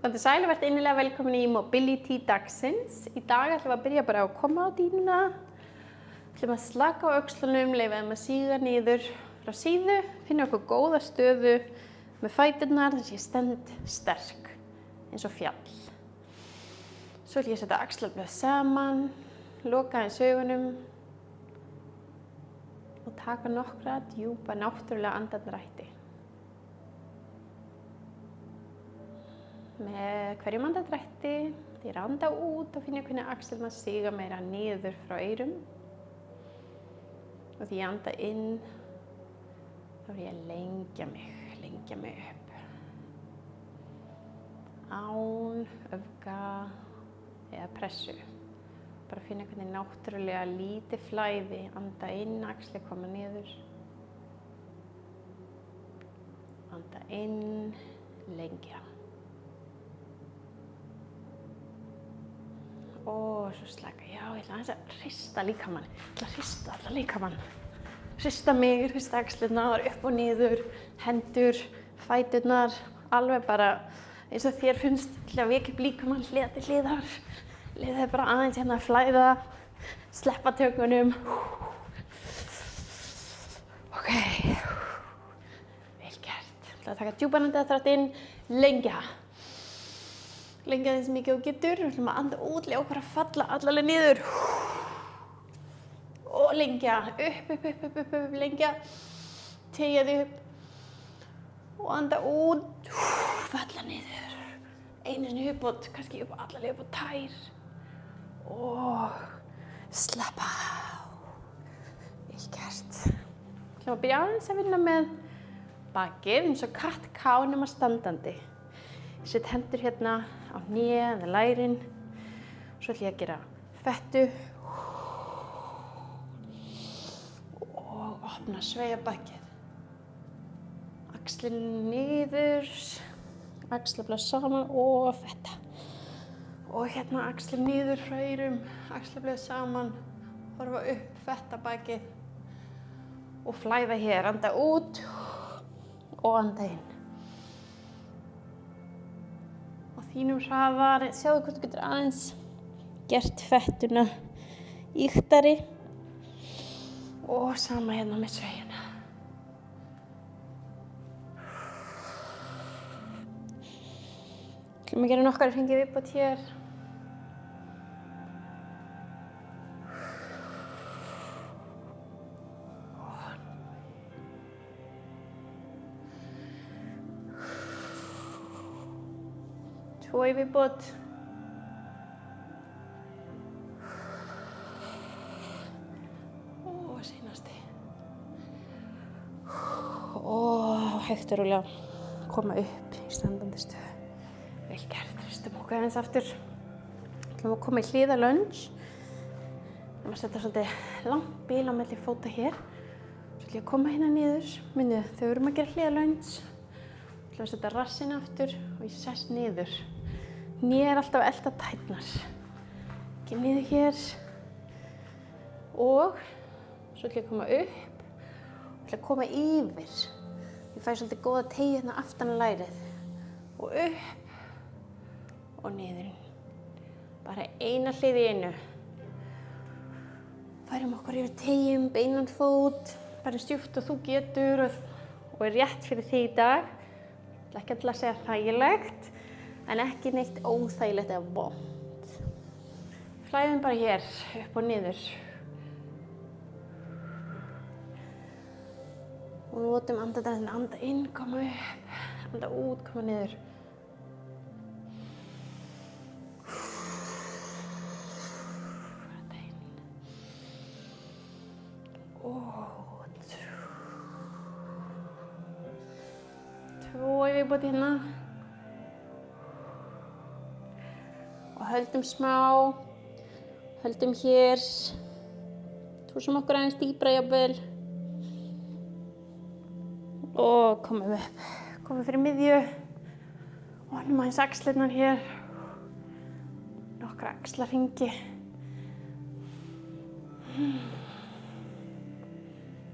Komdu sæl og vertu innilega velkomin í Mobility dagsins. Í dag ætlum við að byrja bara að koma á dýnuna. Ætlum að slaka á öxlunum, leyfa þeim að síga niður frá síðu, finna okkur góða stöðu með fæturnar þess að ég stend sterk eins og fjall. Svo ætlum ég að setja axlablöð saman, loka aðeins augunum og taka nokkra djúpa náttúrulega andardrætti. Með hverjum andardrætti, því ég anda út og finna hvernig axlirnar síga meira niður frá eyrum. Og því ég anda inn, þá er ég að lengja mig upp. Án öfga eða pressu. Bara finna hvernig náttúrulega lítið flæði, anda inn, axlir koma niður. Anda inn, lengja. Og svo slaka, já, ég ætla aðeins að hrista líkamann. Ég ætla að hrista allan líkamann. Hrista mig, hrista axlirnar, upp og niður, hendur, fæturnar, alveg bara eins og þér finnst. Ég ætla að vekja upp líkamann hlið til hliðar. Leyfa bara aðeins hérna að flæða, sleppa tökunum. Ok, vel gert. Ég ætla að taka djúpan andardrátt inn, lengja. Lengja þess mikið og getur. Við ætlum að anda út, leyfa okkur að falla allavega niður. Og lengja, upp, lengja. Teygja þig upp. Og anda út, falla niður. Einu sinni uppbót, kannski upp allavega upp á tær. Og slappa á. Vel gert. Við ætlum að byrja aðeins að vinna með bakið, eins og cat-cow nema standandi. Ég set hendur hérna á hné eða lærin. Svo ætlum ég að gera fettu. Og opna, sveigja bakið. Axlin niður. Axlablöð saman og fetta. Og hérna axlin niður frá eyrum. Axlablöð saman. Horfa upp, fetta bakið. Og flæða hér. Anda út. Og anda inn. Þínum hraðar, sjáðu hvort þú getur aðeins gert fettuna ýktari og sama hérna með sveigina. Ætlum að gera nokkra hringi viðbót hér. Tvo í viðbót. Og seinasti. Og hægt og rólega koma upp í standandi stöðu. Vel gert, hristum okkur aðeins aftur. Ætlum að koma í hliðalunge. Við erum að setja svolítið langt bil á milli fóta hér. Svo ætlum ég að koma hérna niður. Minnið, þegar við erum að gera hliðalunge. Ætlum að setja rassinn aftur og ég sest niður. Hné er alltaf að elta tærnar. Ekki niður hér. Og svo ætlum ég að koma upp. Og ætlum að koma yfir. Ég fæ svolítið góða teygju hérna aftan á lærið. Og upp. Og niður. Bara eina hlið í einu. Færum okkur yfir teygjum, beinan fót. Bara stjúpt og þú getur. Og er rétt fyrir þig í dag. Ég ætla ekki að segja þægilegt. En ekki neitt óþægilegt eða vont. Flæðum bara hér, upp og niður. Og notum andardrættin, anda inn, koma upp, anda út, koma niður. Anda inn. Og út. Tvo í viðbót hérna. Og höldum smá, höldum hér, tósum okkur aðeins dýpra jafnvel og komum upp, komum fyrir miðju og opnum aðeins axlirnar hér, nokkra axlarhringi.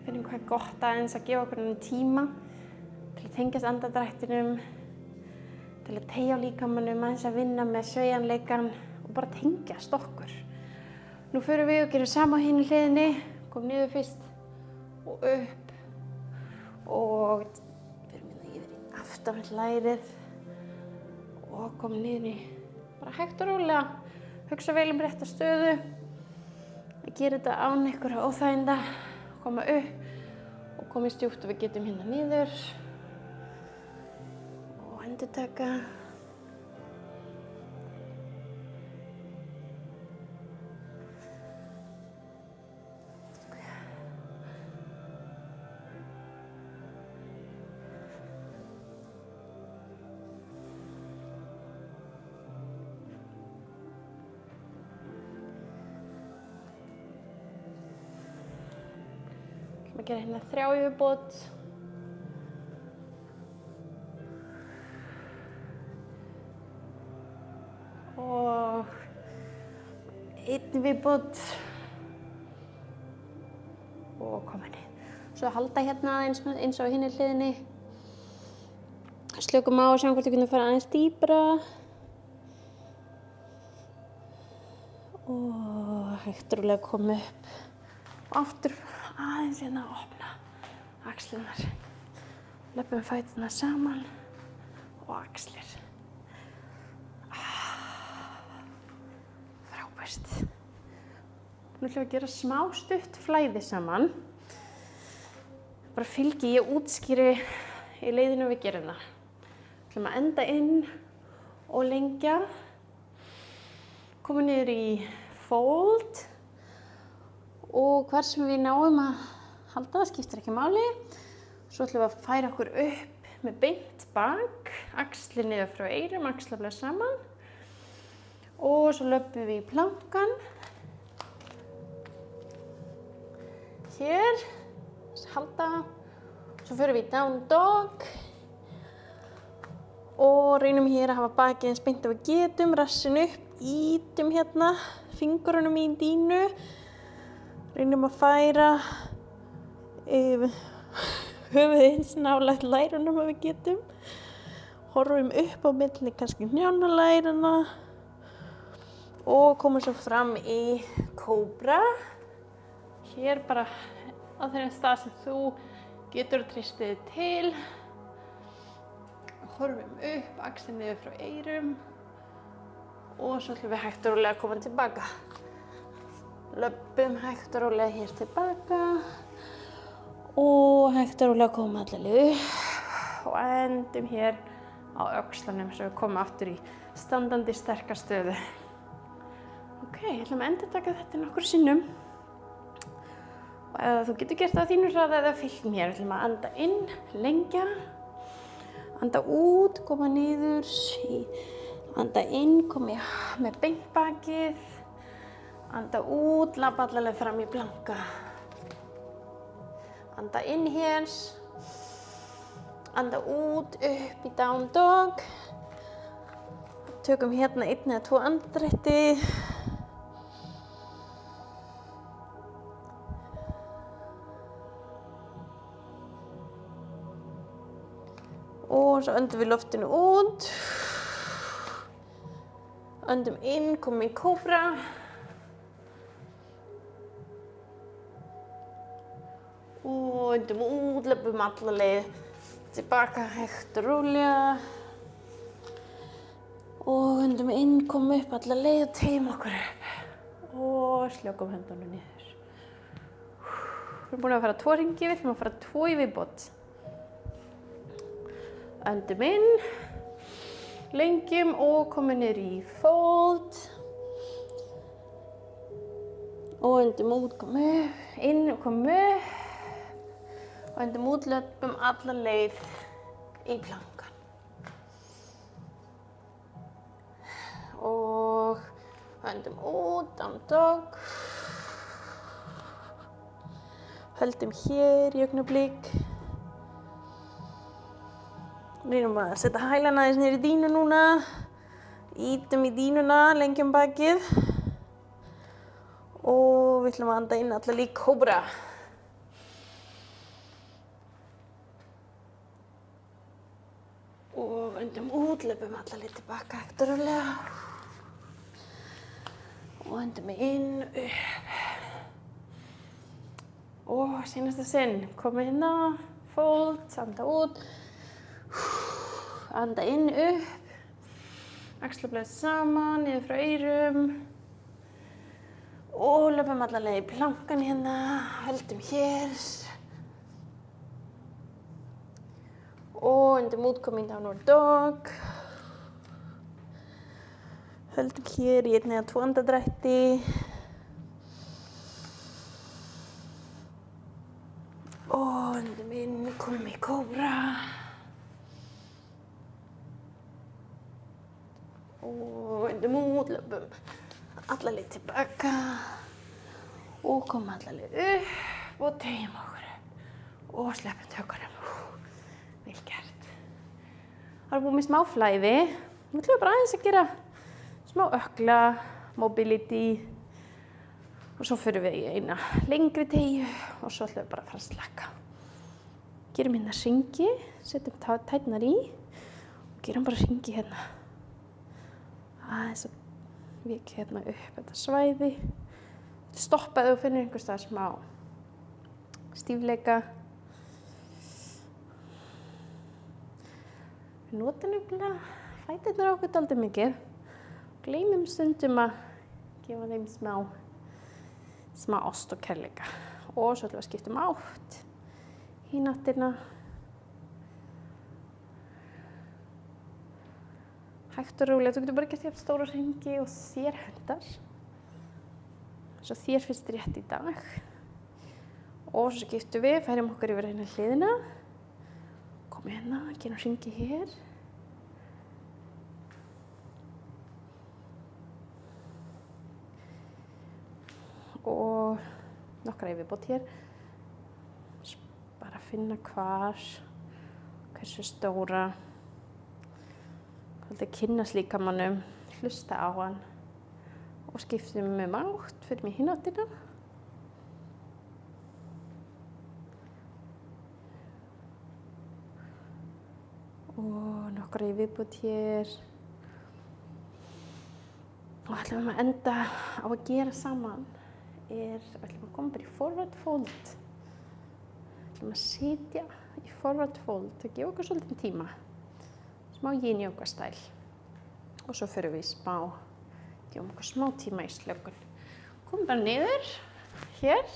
Finnum hvað er gott aðeins að gefa okkur tíma til að tengjast andardrættinum. Þetta til að teygja á líkamanum, aðeins að vinna með sveigjanleikann og bara tengjast okkur. Nú förum við og gerum sama á hinni hliðinni, kom niður fyrst og upp og förum yfir í aftanvert lærið og kom niður í bara hægt og rólega, hugsa vel rétta stöðu, að gera þetta án einhverja óþæginda, koma upp og komið stjúpt og við getum hérna niður og endurtaka. Að gera hérna 3 yfirbót. Og 1 yfirbót. Og koma niður. Svo halda hérna aðeins eins og á hinni hliðinni. Slökum á og sjáum hvort við getum fara aðeins dýpra. Og hægt og rólega koma upp. Og aftur aðeins hérna að opna axlirnar. Löpum fæturna saman og axlir. Frábært. Nú ætlum við að gera smá stutt flæði saman. Bara fylgi ég útskýri í leiðinu við gerum það. Ætlum að enda inn og lengja. Koma niður í fold. Og hvar sem við náum að halda, það skiptir ekki máli. Svo ætlum við að færa okkur upp með beint bak, axlir niður frá eyrum, axlabla saman. Og svo löpum við í plankan. Hér, halda. Svo förum við í down dog. Og reynum hér að hafa bakið eins beint og við getum, rassin upp, ítum hérna, fingurunum í dínu. Reynum að færa höfuðið eins nálægt lærunum að við getum. Horfum upp á milli kannski hnjánalæruna og komum svo fram í kóbra. Hér bara á þeirra stað sem þú getur og treystið þig til. Horfum upp, axlir niður frá eyrum og svo ætlum við hægt og rólega að koma tilbaka. Löpum hægt og rólega hér tilbaka og hægt og rólega koma alla leið upp og endum hér á öxlunum svo við komum aftur í standandi sterka stöðu. Ok, ég ætlum að endurtaka þetta nokkur sinnum. Þú getur gert það á þínu hraða eða fylg mér. Við ætlum að anda inn, lengja, anda út, koma niður, anda inn, koma með beint bakið. Anda út, labba allalega fram í planka. Anda inn hér. Anda út, upp í down dog. Tökum hérna 1 eða 2 andardrætti. Og svo öndum við loftinu út. Öndum inn, komum í kóbra. Og öndum út, löpum alla leið tilbaka hægt og rólega. Og öndum inn, komum upp alla leið og teygjum okkur upp. Og slökum höndunum niður. Við erum búin að fara 2 hringi, við ætlum að fara 2 í viðbót. Öndum inn, lengjum og komum niður í fold. Og öndum út, komum upp, inn og komum upp. Og öndum út, löpum alla leið í plankan. Og öndum út, down dog. Höldum hér í augnablik. Reynum að setja hælana aðeins niður í dínu núna. Ítum í dínuna, lengjum bakið. Og við ætlum að anda inn alla lík kóbra. Og öndum út, löpum alla leið tilbaka hægt og rólega. Og öndum inn, upp. Og seinasta sinn, komum hérna, fold, anda út. Anda inn, upp. Axlablaðið saman, niður frá eyrum. Og löpum alla leið í plankan hérna, höldum hér. Og öndum út, komum í downward dog. Höldum hér í 1 eða 2 andadrætti. Og öndum inn, komum í kóbra. Og öndum út, löpum alla leið tilbaka. Og komum alla leið upp og teygjum okkur upp. Og sleppum tökunum. Vel gert. Það er búið með smá flæði. Nú ætlum við bara aðeins að gera smá ökkla, mobility. Og svo förum við í eina lengri teygju og svo ætlum við bara að fara að slaka. Gerum hérna hringi, setjum tærnar í og gerum bara hringi hérna. Aðeins að vekja hérna upp þetta svæði. Stoppa ef þú finnur einhvers staðar smá stífleika. Við notum nefnilega fæturnar okkur dálítið mikið. Gleymum stundum að gefa þeim smá ást og kærleika. Og svo ætlum við að skipta átt hina áttina. Hægt og rólega, þú getur bara gert jafn stóra hringi og þér hentar. Svo þér finnst rétt í dag. Og svo skiptum við, færum okkur yfir hérna hliðina. Komum hérna, gerum hringi hér. Og nokkra yfirbót hér. Bara finna hversu stóra. Svolítið kynnast líkamanum, hlusta á hann. Og skiptum átt, fyrir mig hina áttina. Og nokkra yfirbót hér. Og ætlum við að enda á að gera saman. Ætlum að koma bara í forward fold. Ætlum að sitja í forward fold og gefa okkur svolítið tíma. Smá yin yoga stæl. Og svo förum við í gefum okkur smá tíma í slökun. Komum bara niður, hér.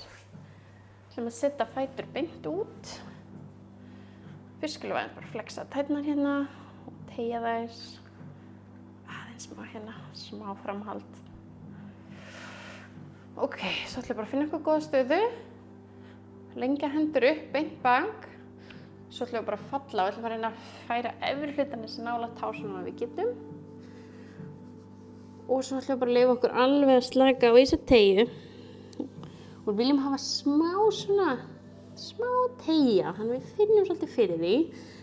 Ætlum að setja fætur beint út. Fyrst skulum við bara flexa tærnar hérna og teygja þær. Aðeins smá hérna, smá framhald. Ok, svo ætlum við bara að finna eitthvað góða stöðu. Lengja hendur upp, beint bak. Svo ætlum við bara að falla og ætlum að reyna að færa efri hlutan eins nálægt tásunum að við getum. Og svo ætlum við bara að leyfa okkur alveg að slaka á þessa teygju. Og við viljum hafa smá teygja, þannig að við finnum svolítið fyrir því.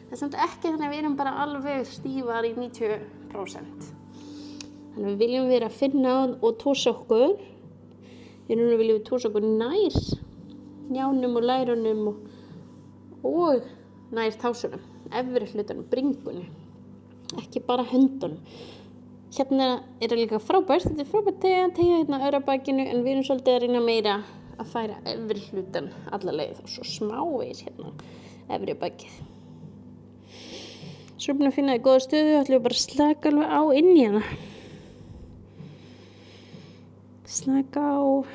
Það er samt ekki þannig að við erum bara alveg stífar í 90%. Þannig að við viljum vera að finna og tósa okkur. Núna viljum við tósa okkur nær njánum og lærunum og nær tásunum, efri hlutanum, bringunni. Ekki bara höndunum. Hérna er líka frábært, þetta er frábært teygja hérna aurabakinu, en við erum svolítið að reyna meira að færa efri hlutan alla leið og svo smávegis hérna efri bakið. Svo erum við að finna í góða stöðu, ætlum við bara að slaka alveg á inn í hana. Slaka á og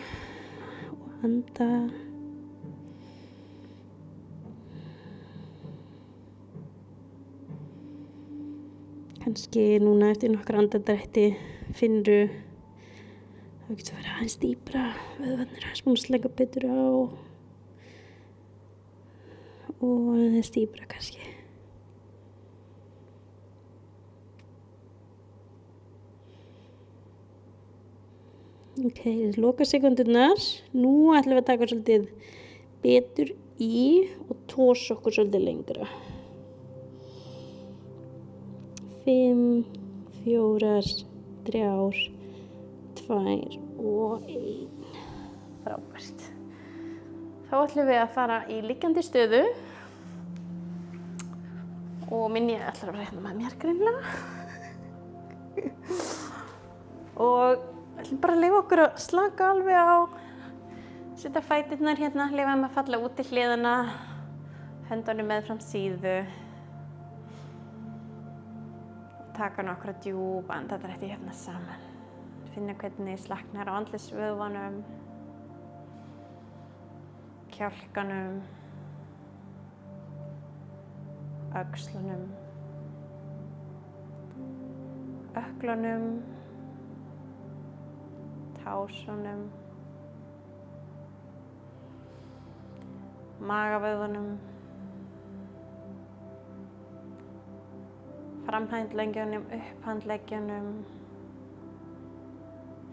anda. Kannski núna eftir nokkra andardrætti finnurðu það getur verið aðeins dýpra, vöðvarnir aðeins búin að slaka betur á og aðeins dýpra kannski. Ok, loka sekundurnar. Nú ætlum við að taka svolítið betur í og tósa okkur svolítið lengra. 5, 4, 3, 2 og 1. Frábært. Þá ætlum við að fara í liggjandi stöðu Og minni ætlar að vera hérna með mér greinilega. Og ætlum bara að leyfa okkur að slaka alveg á. Setja fæturnar hérna, leyfa þeim að falla út til hliðana. Höndunum meðfram síðu. Taka nokkra djúp andardrætti hérna saman. Finna hvernig slaknar á andlitsvöðvanum, kjálkanum, öxlunum, ökklunum, tásunum, magavöðvanum, framhandleggjunum, upphandleggjunum,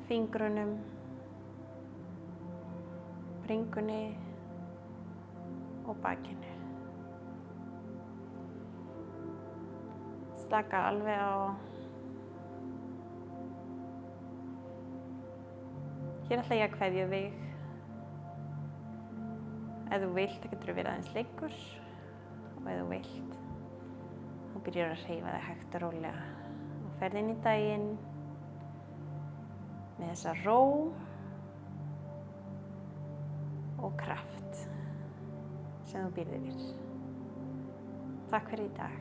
fingrunum, bringunni og bakinu. Slaka alveg á. Hér ætla ég að kveðja þig. Ef þú vilt, það getur verið aðeins lengur. Og ef þú vilt, þá byrjar að hreyfa þig hægt og rólega. Og ferð inn í daginn með þessa ró og kraft sem þú býrð yfir. Takk fyrir í dag.